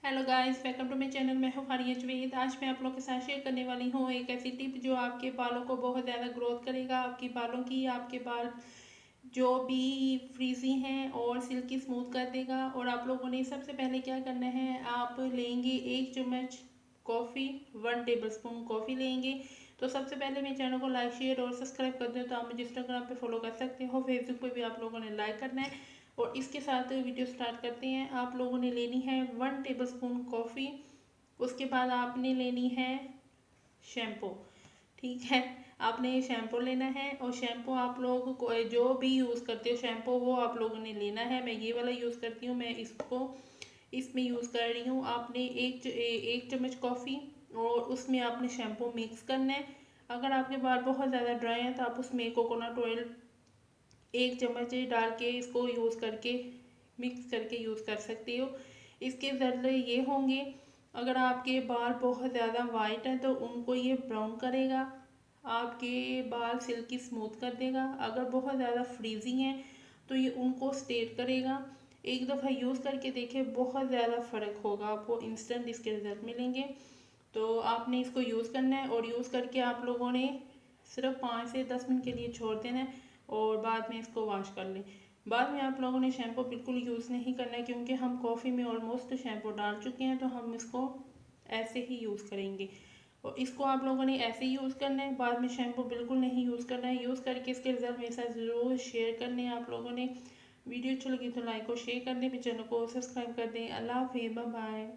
Hello guys, welcome to my channel. मैं हूँ फारिया जवेद। आज मैं आप लोगों के साथ शेयर करने वाली हूँ एक ऐसी टिप जो आपके बालों को बहुत ज़्यादा ग्रोथ करेगा। आपके बाल जो भी फ्रीजी हैं और सिल्की स्मूथ कर देगा। और आप लोगों ने सबसे पहले क्या करना है, आप लेंगे 1 चम्मच कॉफ़ी, 1 टेबल स्पून कॉफ़ी लेंगे। तो सबसे पहले मेरे चैनल को लाइक, शेयर और सब्सक्राइब कर दो। तो आप मुझे इंस्टाग्राम पे फॉलो कर सकते हो, फेसबुक पे भी आप लोगों ने लाइक करना है। और इसके साथ वीडियो स्टार्ट करते हैं। आप लोगों ने लेनी है 1 टेबल स्पून कॉफ़ी। उसके बाद आपने लेनी है शैम्पू। ठीक है, आपने ये शैम्पू लेना है। और शैम्पू आप लोग को जो भी यूज़ करते हो शैम्पू, वो आप लोगों ने लेना है। मैं ये वाला यूज़ करती हूँ, मैं इसको इसमें यूज़ कर रही हूँ। आपने एक चम्मच कॉफ़ी और उसमें आपने शैम्पू मिक्स करना है। अगर आपके बाल बहुत ज़्यादा ड्राई हैं तो आप उसमें कोकोनट ऑयल 1 चम्मच डाल के इसको यूज़ करके मिक्स करके यूज़ कर सकते हो। इसके ज़रिए ये होंगे, अगर आपके बाल बहुत ज़्यादा वाइट हैं तो उनको ये ब्राउन करेगा, आपके बाल सिल्की स्मूथ कर देगा। अगर बहुत ज़्यादा फ्रीजिंग है तो ये उनको स्ट्रेट करेगा। एक दफ़ा यूज़ करके देखें, बहुत ज़्यादा फ़र्क होगा, आपको इंस्टेंट इसके रिजल्ट मिलेंगे। तो आपने इसको यूज़ करना है और यूज़ करके आप लोगों ने सिर्फ 5 से 10 मिनट के लिए छोड़ देना है और बाद में इसको वॉश कर लें। बाद में आप लोगों ने शैम्पू बिल्कुल यूज़ नहीं करना है, क्योंकि हम कॉफ़ी में ऑलमोस्ट शैम्पू डाल चुके हैं, तो हम इसको ऐसे ही यूज़ करेंगे। और इसको आप लोगों ने ऐसे ही यूज़ करना है, बाद में शैम्पू बिल्कुल नहीं यूज़ करना है। यूज़ करके इसके रिजल्ट मेरे साथ ज़रूर शेयर करने हैं आप लोगों ने। वीडियो अच्छी लगी तो लाइक और शेयर कर दें, चैनल को सब्सक्राइब कर दें। अल्लाह हाफिज़, बाय बाय।